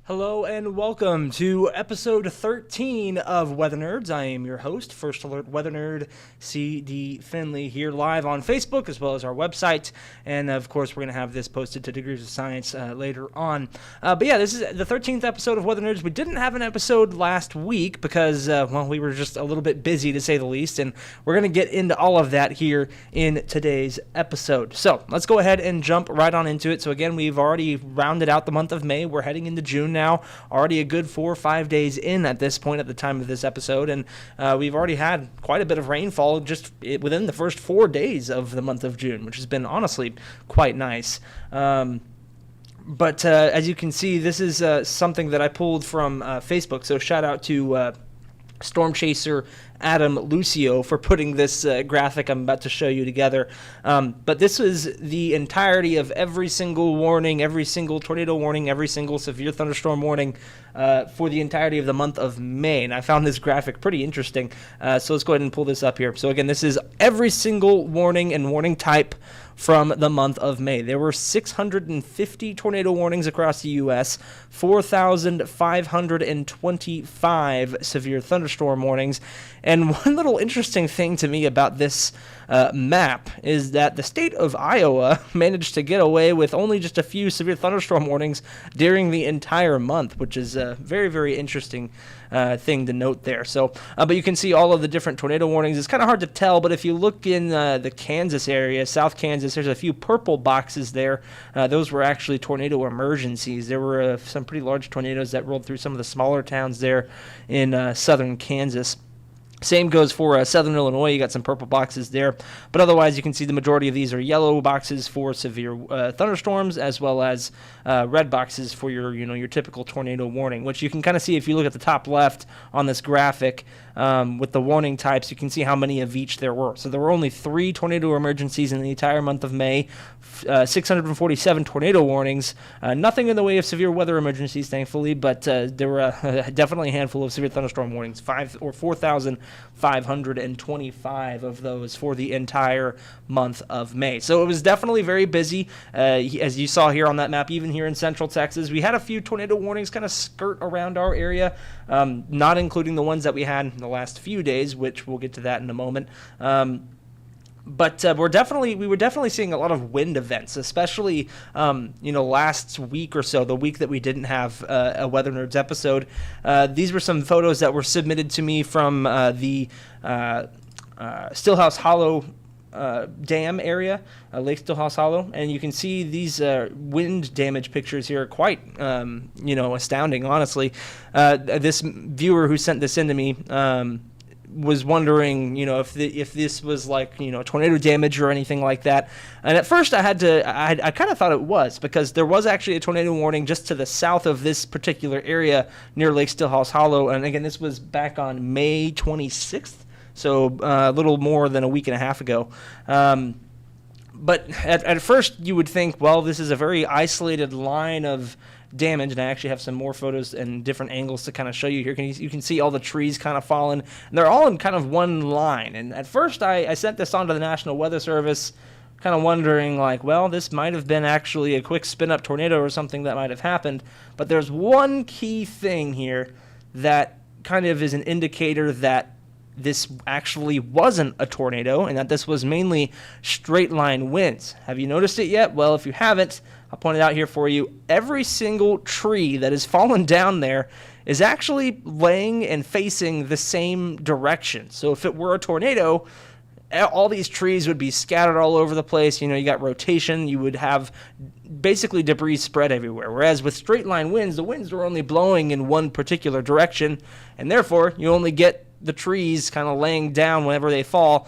Hello and welcome to episode 13 of Weather Nerds. I am your host, First Alert Weather Nerd, C.D. Finley, here live on Facebook as well as our website. And of course, we're going to have this posted to Degrees of Science later on. But yeah, this is the 13th episode of Weather Nerds. We didn't have an episode last week because, we were just a little bit busy to say the least. And we're going to get into all of that here in today's episode. So let's go ahead and jump right on into it. So again, we've already rounded out the month of May. We're heading into June now, already a good 4 or 5 days in at this point at the time of this episode, and we've already had quite a bit of rainfall just within the first 4 days of the month of June, which has been honestly quite nice. But as you can see, this is something that I pulled from Facebook, so shout out to Storm Chaser Adam Lucio for putting this graphic I'm about to show you together. But this is the entirety of every single warning, every single tornado warning, every single severe thunderstorm warning for the entirety of the month of May. And I found this graphic pretty interesting. So let's go ahead and pull this up here. So again, this is every single warning and warning type from the month of May. There were 650 tornado warnings across the U.S., 4,525 severe thunderstorm warnings. And one little interesting thing to me about this map is that the state of Iowa managed to get away with only just a few severe thunderstorm warnings during the entire month, which is a very, very interesting thing to note there. So, but you can see all of the different tornado warnings. It's kind of hard to tell, but if you look in the Kansas area, South Kansas, there's a few purple boxes there. Those were actually tornado emergencies. There were some pretty large tornadoes that rolled through some of the smaller towns there in southern Kansas. Same goes for southern Illinois. You got some purple boxes there. But otherwise, you can see the majority of these are yellow boxes for severe thunderstorms, as well as red boxes for your typical tornado warning, which you can kind of see if you look at the top left on this graphic with the warning types. You can see how many of each there were. So there were only 3 tornado emergencies in the entire month of May, 647 tornado warnings, nothing in the way of severe weather emergencies, thankfully, but there were definitely a handful of severe thunderstorm warnings, 4,525 of those for the entire month of May. So it was definitely very busy, as you saw here on that map. Even here in central Texas, we had a few tornado warnings kind of skirt around our area, not including the ones that we had in the last few days, which we'll get to that in a moment. But we were definitely seeing a lot of wind events, especially last week or so, the week that we didn't have a Weather Nerds episode. These were some photos that were submitted to me from the Stillhouse Hollow dam area, Lake Stillhouse Hollow, and you can see these wind damage pictures here are quite astounding, honestly. This viewer who sent this in to me was wondering, if this was like, tornado damage or anything like that. And at first I kind of thought it was, because there was actually a tornado warning just to the south of this particular area near Lake Stillhouse Hollow. And again, this was back on May 26th, so a little more than a week and a half ago. But at first you would think, well, this is a very isolated line of damage, and I actually have some more photos and different angles to kind of show you here. You can see all the trees kind of fallen, and they're all in kind of one line. And at first I sent this on to the National Weather Service, kind of wondering, like, well, this might have been actually a quick spin-up tornado or something that might have happened. But there's one key thing here that kind of is an indicator that this actually wasn't a tornado, and that this was mainly straight line winds. Have you noticed it yet? Well, if you haven't, I'll point it out here for you. Every single tree that has fallen down there is actually laying and facing the same direction. So if it were a tornado, all these trees would be scattered all over the place. You got rotation. You would have basically debris spread everywhere. Whereas with straight line winds, the winds are only blowing in one particular direction, and therefore you only get the trees kind of laying down whenever they fall,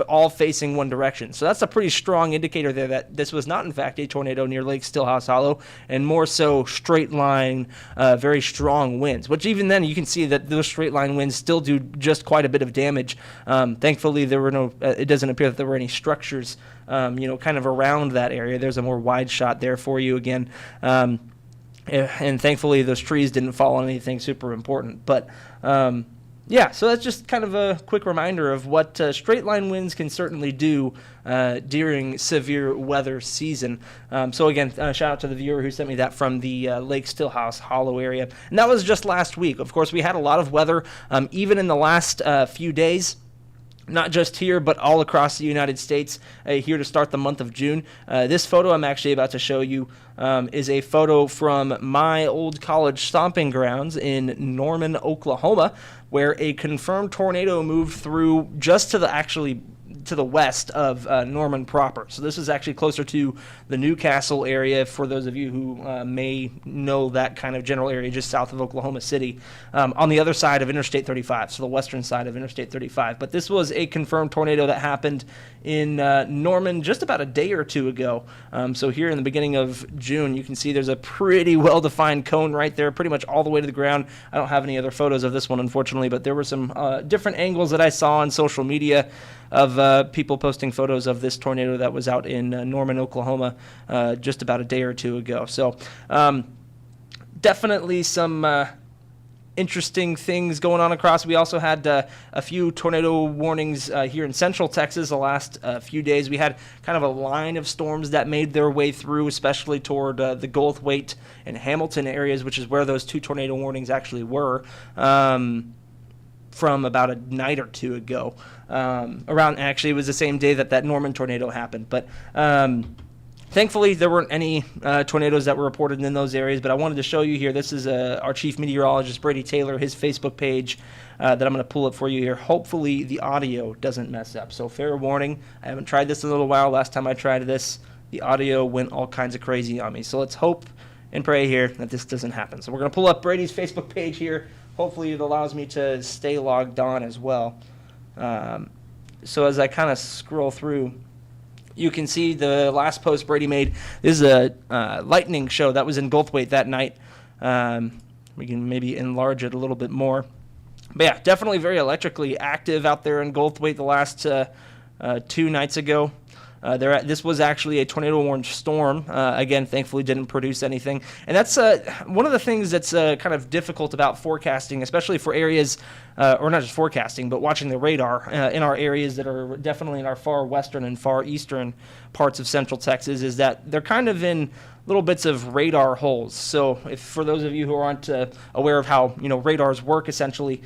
all facing one direction. So that's a pretty strong indicator there that this was not, in fact, a tornado near Lake Stillhouse Hollow, and more so straight line, very strong winds, which even then you can see that those straight line winds still do just quite a bit of damage. Thankfully, there were it doesn't appear that there were any structures, kind of around that area. There's a more wide shot there for you again. And thankfully, those trees didn't fall on anything super important. But Yeah, so that's just kind of a quick reminder of what straight line winds can certainly do during severe weather season. So again, shout out to the viewer who sent me that from the Lake Stillhouse Hollow area. And that was just last week. Of course, we had a lot of weather even in the last few days. Not just here, but all across the United States here to start the month of June. This photo I'm actually about to show you is a photo from my old college stomping grounds in Norman, Oklahoma, where a confirmed tornado moved through just to the west of Norman proper. So this is actually closer to the Newcastle area, for those of you who may know that kind of general area just south of Oklahoma City, on the other side of Interstate 35, so the western side of Interstate 35. But this was a confirmed tornado that happened in Norman just about a day or two ago. So here in the beginning of June, you can see there's a pretty well-defined cone right there, pretty much all the way to the ground. I don't have any other photos of this one, unfortunately, but there were some different angles that I saw on social media of people posting photos of this tornado that was out in Norman, Oklahoma, just about a day or two ago. So definitely some interesting things going on across. We also had a few tornado warnings here in central Texas the last few days. We had kind of a line of storms that made their way through, especially toward the Goldthwaite and Hamilton areas, which is where those two tornado warnings actually were. From about a night or two ago. Actually, it was the same day that Norman tornado happened. But thankfully, there weren't any tornadoes that were reported in those areas. But I wanted to show you here. This is our chief meteorologist, Brady Taylor, his Facebook page that I'm going to pull up for you here. Hopefully, the audio doesn't mess up. So fair warning, I haven't tried this in a little while. Last time I tried this, the audio went all kinds of crazy on me. So let's hope and pray here that this doesn't happen. So we're going to pull up Brady's Facebook page here. Hopefully it allows me to stay logged on as well. So as I kind of scroll through, you can see the last post Brady made. This is a lightning show that was in Goldthwaite that night. We can maybe enlarge it a little bit more. But yeah, definitely very electrically active out there in Goldthwaite the last 2 nights ago. This was actually a tornado-warned storm. Again, thankfully didn't produce anything. And that's one of the things that's kind of difficult about forecasting, especially for areas, or not just forecasting, but watching the radar in our areas that are definitely in our far western and far eastern parts of central Texas, is that they're kind of in little bits of radar holes. So if for those of you who aren't aware of how radars work, essentially,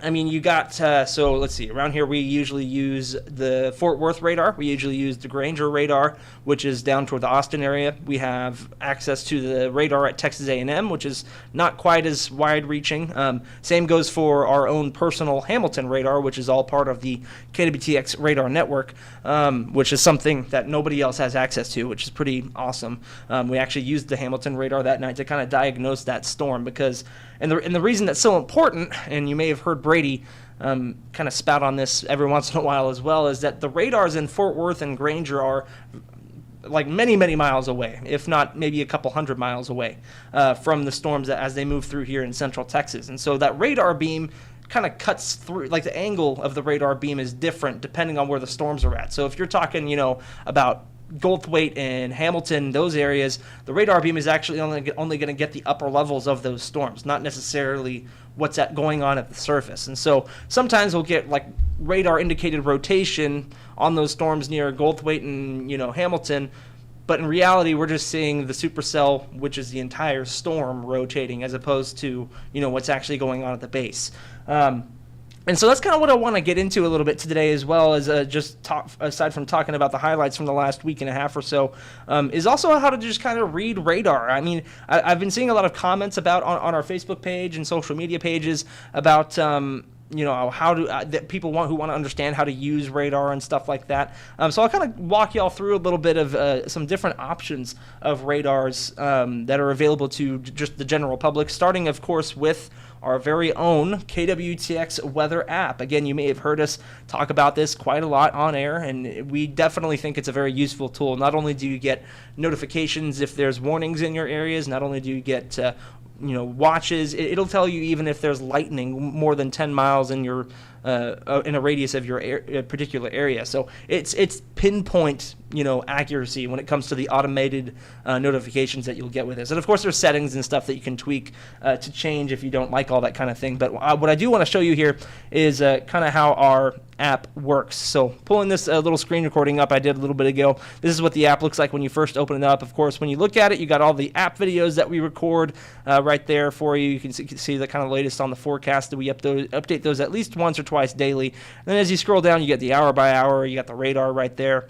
I mean, you got, so let's see, around here we usually use the Fort Worth radar. We usually use the Granger radar, which is down toward the Austin area. We have access to the radar at Texas A&M, which is not quite as wide-reaching. Same goes for our own personal Hamilton radar, which is all part of the KWTX radar network, which is something that nobody else has access to, which is pretty awesome. We actually used the Hamilton radar that night to kind of diagnose that storm because, and the reason that's so important, and you may have heard Brady kind of spout on this every once in a while as well, is that the radars in Fort Worth and Granger are like many, many miles away, if not maybe a couple 100 miles away from the storms as they move through here in central Texas. And so that radar beam kind of cuts through, like the angle of the radar beam is different depending on where the storms are at. So if you're talking, about Goldthwaite and Hamilton, those areas, the radar beam is actually only going to get the upper levels of those storms, not necessarily what's going on at the surface. And so sometimes we'll get like radar indicated rotation on those storms near Goldthwaite and Hamilton, but in reality we're just seeing the supercell, which is the entire storm, rotating as opposed to what's actually going on at the base. And so that's kind of what I want to get into a little bit today, as well as just talk, aside from talking about the highlights from the last week and a half or so, is also how to just kind of read radar. I mean, I've been seeing a lot of comments about on our Facebook page and social media pages about how to people who want to understand how to use radar and stuff like that. So I'll kind of walk y'all through a little bit of some different options of radars that are available to just the general public, starting, of course, with our very own KWTX weather app. Again, you may have heard us talk about this quite a lot on air, and we definitely think it's a very useful tool. Not only do you get notifications if there's warnings in your areas, not only do you get watches, it'll tell you even if there's lightning more than 10 miles in your in a radius of your particular area. So it's pinpoint, accuracy when it comes to the automated notifications that you'll get with this. And of course, there's settings and stuff that you can tweak to change if you don't like all that kind of thing. But what I do want to show you here is kind of how our app works. So pulling this little screen recording up I did a little bit ago, this is what the app looks like when you first open it up. Of course, when you look at it, you got all the app videos that we record right there for you. You can see the kind of latest on the forecast that we update those at least once or twice daily. And then as you scroll down, you get the hour by hour, you got the radar right there.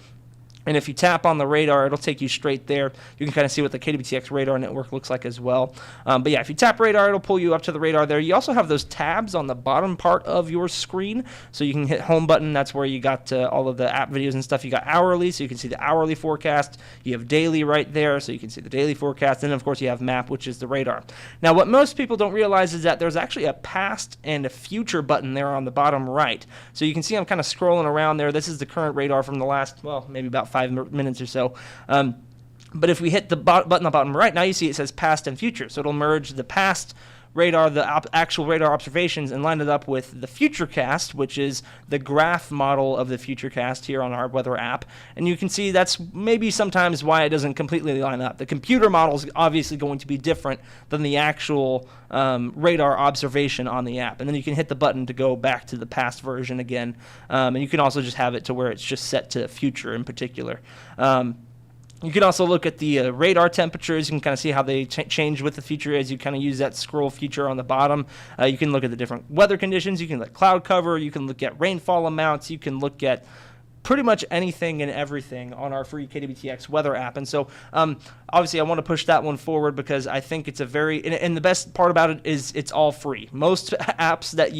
And if you tap on the radar, it'll take you straight there. You can kind of see what the KWTX radar network looks like as well. But yeah, if you tap radar, it'll pull you up to the radar there. You also have those tabs on the bottom part of your screen. So you can hit home button. That's where you got all of the app videos and stuff. You got hourly, so you can see the hourly forecast. You have daily right there, so you can see the daily forecast. And then, of course, you have map, which is the radar. Now, what most people don't realize is that there's actually a past and a future button there on the bottom right. So you can see I'm kind of scrolling around there. This is the current radar from the last, well, maybe about 5 minutes or so. But if we hit the button on the bottom right, now you see it says past and future. So it'll merge the past radar, the actual radar observations, and line it up with the Futurecast, which is the graph model of the Futurecast here on our weather app. And you can see that's maybe sometimes why it doesn't completely line up. The computer model is obviously going to be different than the actual radar observation on the app. And then you can hit the button to go back to the past version again. And you can also just have it to where it's just set to future in particular. You can also look at the radar temperatures. You can kind of see how they change with the future as you kind of use that scroll feature on the bottom. You can look at the different weather conditions. You can look at cloud cover. You can look at rainfall amounts. You can look at pretty much anything and everything on our free KWTX weather app. And so obviously I want to push that one forward because I think it's a very, and the best part about it is it's all free. Most apps that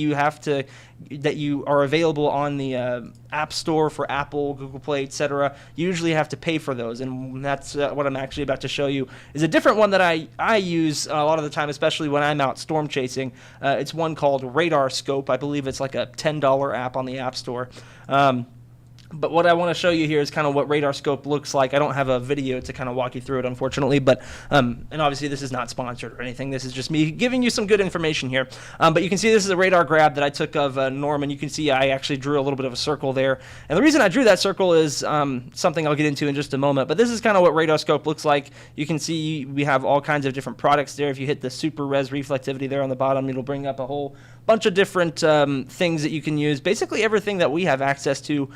you are available on the App Store for Apple, Google Play, etc., you usually have to pay for those. And that's what I'm actually about to show you is a different one that I use a lot of the time, especially when I'm out storm chasing. It's one called Radar Scope. I believe it's like a $10 app on the App Store. But what I want to show you here is kind of what Radar Scope looks like. I don't have a video to kind of walk you through it, unfortunately, but and obviously this is not sponsored or anything. This is just me giving you some good information here. But you can see this is a radar grab that I took of Norman. You can see I actually drew a little bit of a circle there. And the reason I drew that circle is something I'll get into in just a moment. But this is kind of what Radar Scope looks like. You can see we have all kinds of different products there. If you hit the Super Res reflectivity there on the bottom, it'll bring up a whole bunch of different things that you can use. Basically everything that we have access to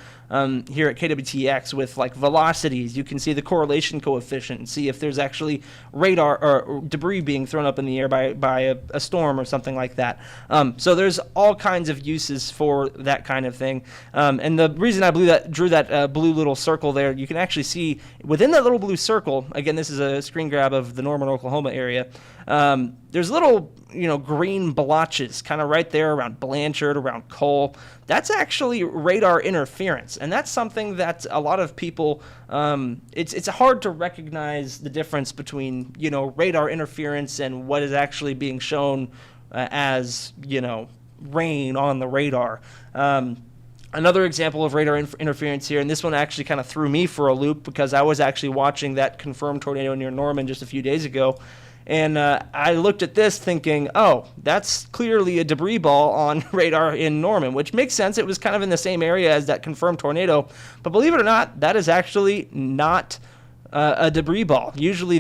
here at KWTX with like velocities. You can see the correlation coefficient and see if there's actually radar or debris being thrown up in the air by a storm or something like that. So there's all kinds of uses for that kind of thing. And the reason I drew that blue little circle there, you can actually see within that little blue circle, again, this is a screen grab of the Norman, Oklahoma area. There's little, green blotches kind of right there around Blanchard, around Cole. That's actually radar interference, and that's something that a lot of people, it's hard to recognize the difference between, radar interference and what is actually being shown as, rain on the radar. Another example of radar interference here, and this one actually kind of threw me for a loop because I was actually watching that confirmed tornado near Norman just a few days ago. And I looked at this thinking, oh, that's clearly a debris ball on radar in Norman, which makes sense. It was kind of in the same area as that confirmed tornado. But believe it or not, that is actually not a debris ball. Usually,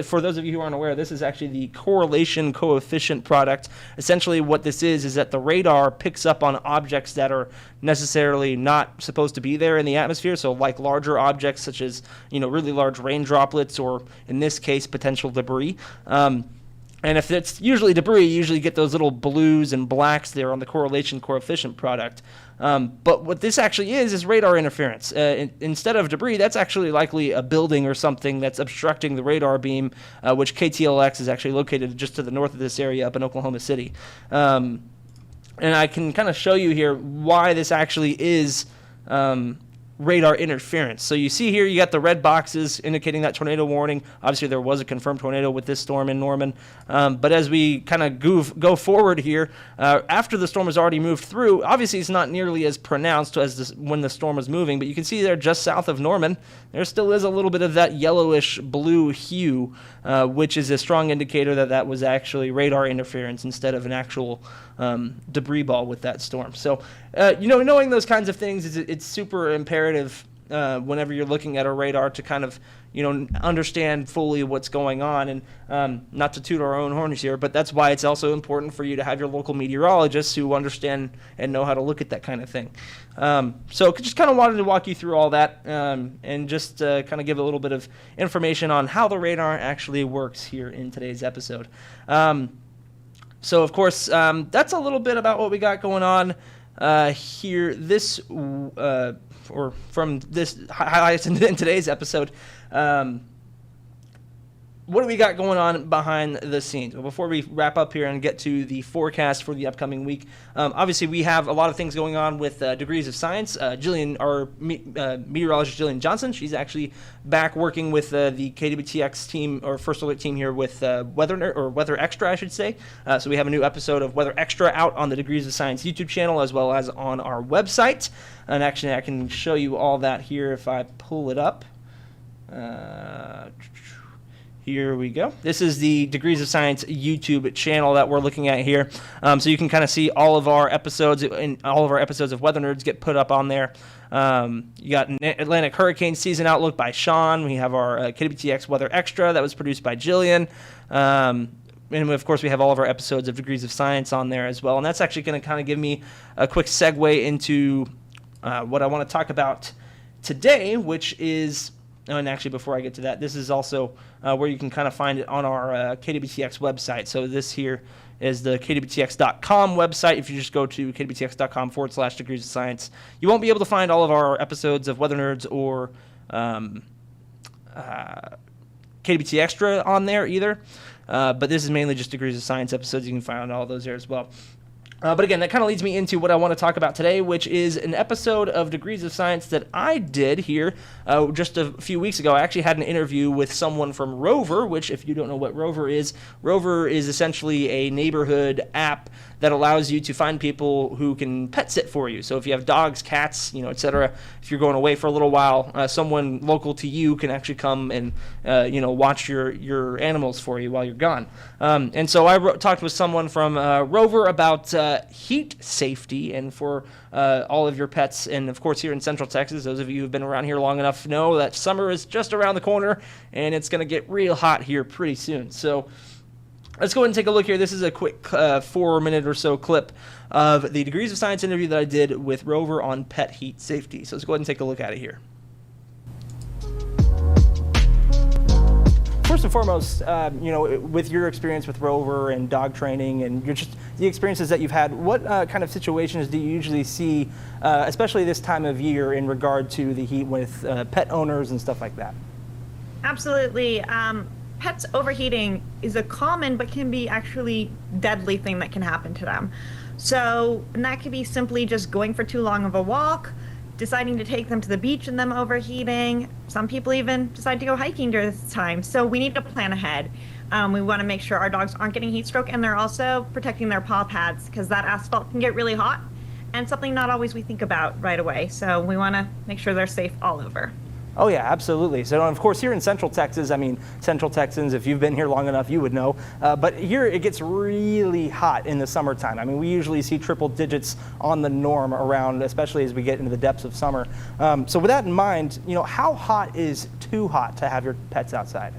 for those of you who aren't aware, this is actually the correlation coefficient product. Essentially, what this is that the radar picks up on objects that are necessarily not supposed to be there in the atmosphere. So like larger objects such as, really large rain droplets or, in this case, potential debris. And if it's usually debris, you usually get those little blues and blacks there on the correlation coefficient product. But what this actually is radar interference. Instead of debris, that's actually likely a building or something that's obstructing the radar beam, which KTLX is actually located just to the north of this area up in Oklahoma City. And I can kind of show you here why this actually is radar interference. So you see here, you got the red boxes indicating that tornado warning. Obviously, there was a confirmed tornado with this storm in Norman. But as we kind of go forward here, after the storm has already moved through, obviously it's not nearly as pronounced as when the storm was moving, but you can see there just south of Norman, there still is a little bit of that yellowish blue hue, which is a strong indicator that that was actually radar interference instead of an actual debris ball with that storm. So, knowing those kinds of things, it's super imperative whenever you're looking at a radar to kind of, understand fully what's going on. And not to toot our own horns here, but that's why it's also important for you to have your local meteorologists who understand and know how to look at that kind of thing. So just kind of wanted to walk you through all that and just kind of give a little bit of information on how the radar actually works here in today's episode. So, of course, that's a little bit about what we got going on here or from this highlights in today's episode. What do we got going on behind the scenes? Well, before we wrap up here and get to the forecast for the upcoming week, obviously we have a lot of things going on with Degrees of Science. Jillian, our meteorologist Jillian Johnson, she's actually back working with the KWTX team, or First Alert team here with Weather Extra, I should say. So we have a new episode of Weather Extra out on the Degrees of Science YouTube channel as well as on our website. And actually, I can show you all that here if I pull it up. Here we go. This is the Degrees of Science YouTube channel that we're looking at here. So you can kind of see all of our episodes, and all of our episodes of Weather Nerds get put up on there. You got Atlantic Hurricane Season Outlook by Sean. We have our KWTX Weather Extra that was produced by Jillian. And of course, we have all of our episodes of Degrees of Science on there as well. And that's actually going to kind of give me a quick segue into what I want to talk about today, which is... And actually, before I get to that, this is also where you can kind of find it on our KWTX website. So this here is the KWTX.com website. If you just go to KWTX.com/Degrees of Science, you won't be able to find all of our episodes of Weather Nerds or KWT Extra on there either. But this is mainly just Degrees of Science episodes. You can find all those there as well. But again, that kind of leads me into what I want to talk about today, which is an episode of Degrees of Science that I did here just a few weeks ago. I actually had an interview with someone from Rover, which, if you don't know what Rover is essentially a neighborhood app that allows you to find people who can pet sit for you. So if you have dogs, cats, etc., if you're going away for a little while, someone local to you can actually come and watch your animals for you while you're gone. And so I talked with someone from Rover about heat safety and for all of your pets. And of course, here in Central Texas, those of you who've been around here long enough know that summer is just around the corner and it's going to get real hot here pretty soon. So let's go ahead and take a look here. This is a quick 4-minute or so clip of the Degrees of Science interview that I did with Rover on pet heat safety. So let's go ahead and take a look at it here. First and foremost, with your experience with Rover and dog training and the experiences that you've had, what kind of situations do you usually see, especially this time of year, in regard to the heat with pet owners and stuff like that? Absolutely. Pets overheating is a common but can be actually deadly thing that can happen to them. So, and that could be simply just going for too long of a walk, deciding to take them to the beach and them overheating. Some people even decide to go hiking during this time. So we need to plan ahead. We want to make sure our dogs aren't getting heat stroke, and they're also protecting their paw pads because that asphalt can get really hot and something not always we think about right away. So we want to make sure they're safe all over. Oh, yeah, absolutely. So, of course, here in Central Texas, Central Texans, if you've been here long enough, you would know. But here it gets really hot in the summertime. We usually see triple digits on the norm around, especially as we get into the depths of summer. So with that in mind, how hot is too hot to have your pets outside?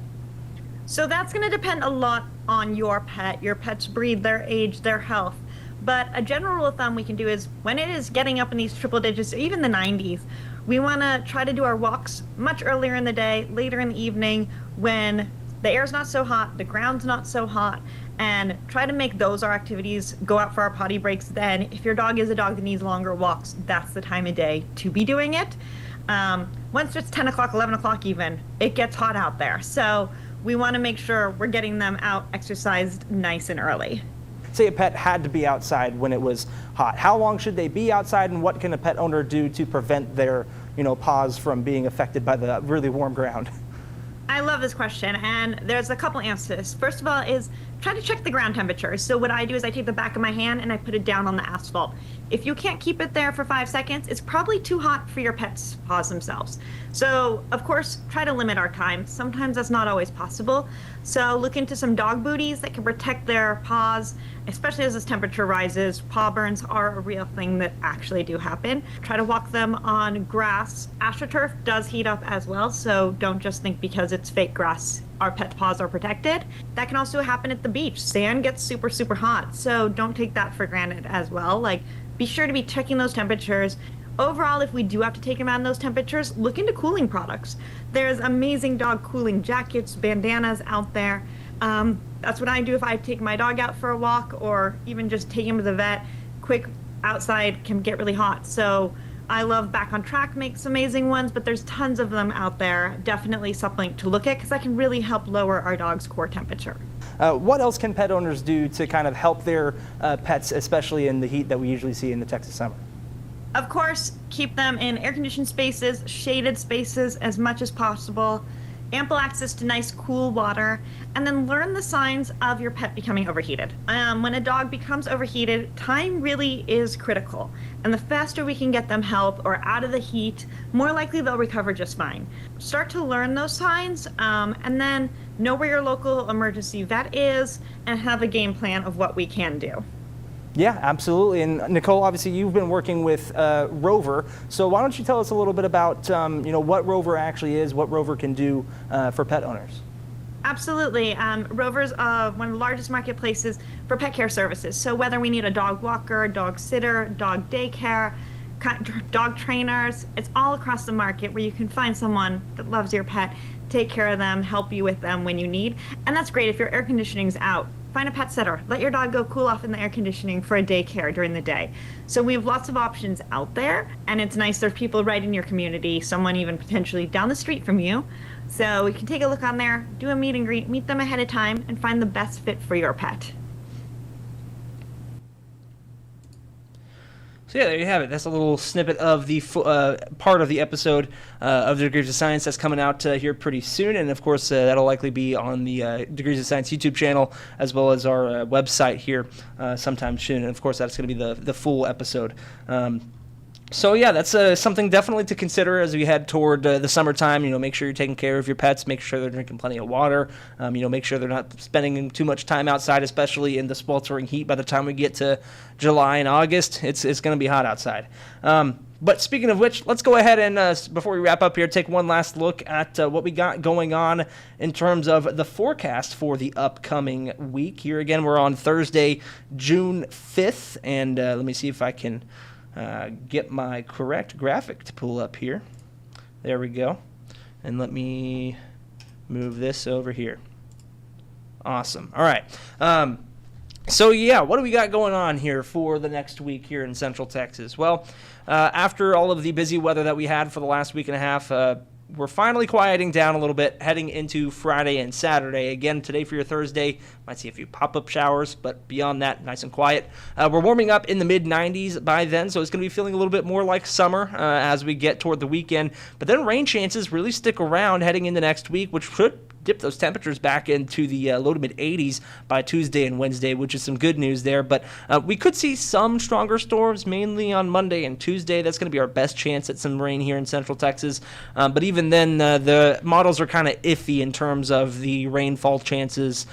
So that's going to depend a lot on your pet's breed, their age, their health. But a general rule of thumb we can do is when it is getting up in these triple digits, or even the 90s, we want to try to do our walks much earlier in the day, later in the evening, when the air's not so hot, the ground's not so hot, and try to make those our activities. Go out for our potty breaks then. If your dog is a dog that needs longer walks, that's the time of day to be doing it. Once it's 10 o'clock, 11 o'clock even, it gets hot out there. So we want to make sure we're getting them out exercised nice and early. Say a pet had to be outside when it was hot. How long should they be outside, and what can a pet owner do to prevent their paws from being affected by the really warm ground? I love this question, and there's a couple answers. First of all is try to check the ground temperature. So what I do is I take the back of my hand and I put it down on the asphalt. If you can't keep it there for 5 seconds, it's probably too hot for your pet's paws themselves. So, of course, try to limit our time. Sometimes that's not always possible. So look into some dog booties that can protect their paws, especially as this temperature rises. Paw burns are a real thing that actually do happen. Try to walk them on grass. AstroTurf does heat up as well, so don't just think because it's fake grass our pet paws are protected. That can also happen at the beach. Sand gets super, super hot, so don't take that for granted as well. Like, be sure to be checking those temperatures. Overall, if we do have to take them out in those temperatures, look into cooling products. There's amazing dog cooling jackets, bandanas out there. That's what I do if I take my dog out for a walk or even just take him to the vet. Quick outside can get really hot. So I love Back on Track makes amazing ones, but there's tons of them out there. Definitely something to look at because that can really help lower our dog's core temperature. What else can pet owners do to kind of help their pets, especially in the heat that we usually see in the Texas summer? Of course, keep them in air-conditioned spaces, shaded spaces as much as possible, ample access to nice, cool water, and then learn the signs of your pet becoming overheated. When a dog becomes overheated, time really is critical, and the faster we can get them help or out of the heat, more likely they'll recover just fine. Start to learn those signs, and then know where your local emergency vet is, and have a game plan of what we can do. Yeah, absolutely. And Nicole, obviously you've been working with Rover, so why don't you tell us a little bit about what Rover actually is, what Rover can do for pet owners? Absolutely. Rover's one of the largest marketplaces for pet care services. So whether we need a dog walker, dog sitter, dog daycare, dog trainers, it's all across the market where you can find someone that loves your pet, take care of them, help you with them when you need. And that's great if your air conditioning's out. Find a pet sitter. Let your dog go cool off in the air conditioning for a daycare during the day. So we have lots of options out there, and it's nice there's people right in your community, someone even potentially down the street from you. So you can take a look on there, do a meet and greet, meet them ahead of time, and find the best fit for your pet. So yeah, there you have it. That's a little snippet of the part of the episode of Degrees of Science that's coming out here pretty soon. And of course, that'll likely be on the Degrees of Science YouTube channel as well as our website here sometime soon. And of course, that's going to be the full episode. So yeah, that's something definitely to consider as we head toward the summertime. Make sure you're taking care of your pets. Make sure they're drinking plenty of water. Make sure they're not spending too much time outside, especially in the sweltering heat. By the time we get to July and August, it's going to be hot outside. But speaking of which, let's go ahead and, before we wrap up here, take one last look at what we got going on in terms of the forecast for the upcoming week. Here again, we're on Thursday, June 5th, and let me see if I can get my correct graphic to pull up here. There we go. And let me move this over here. Awesome. All right. So yeah, what do we got going on here for the next week here in Central Texas? Well, after all of the busy weather that we had for the last week and a half, we're finally quieting down a little bit, heading into Friday and Saturday. Again, today for your Thursday, might see a few pop-up showers, but beyond that, nice and quiet. We're warming up in the mid-90s by then, so it's going to be feeling a little bit more like summer as we get toward the weekend. But then rain chances really stick around heading into next week, which should dip those temperatures back into the low to mid 80s by Tuesday and Wednesday, which is some good news there. But we could see some stronger storms, mainly on Monday and Tuesday. That's going to be our best chance at some rain here in Central Texas. But even then, the models are kind of iffy in terms of the rainfall chances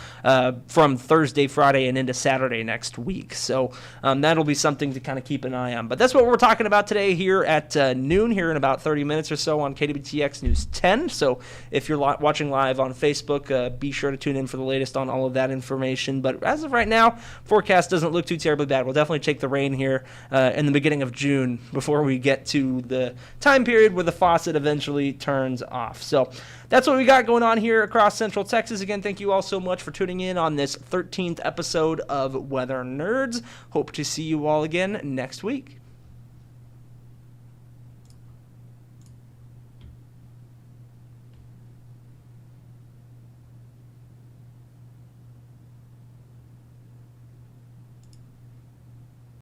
from Thursday, Friday, and into Saturday next week. So that'll be something to kind of keep an eye on. But that's what we're talking about today here at noon, here in about 30 minutes or so on KWTX News 10. So if you're watching live on Facebook, be sure to tune in for the latest on all of that information. But as of right now, forecast doesn't look too terribly bad. We'll definitely take the rain here in the beginning of June before we get to the time period where the faucet eventually turns off. So that's what we got going on here across Central Texas. Again, thank you all so much for tuning in on this 13th episode of Weather Nerds. Hope to see you all again next week.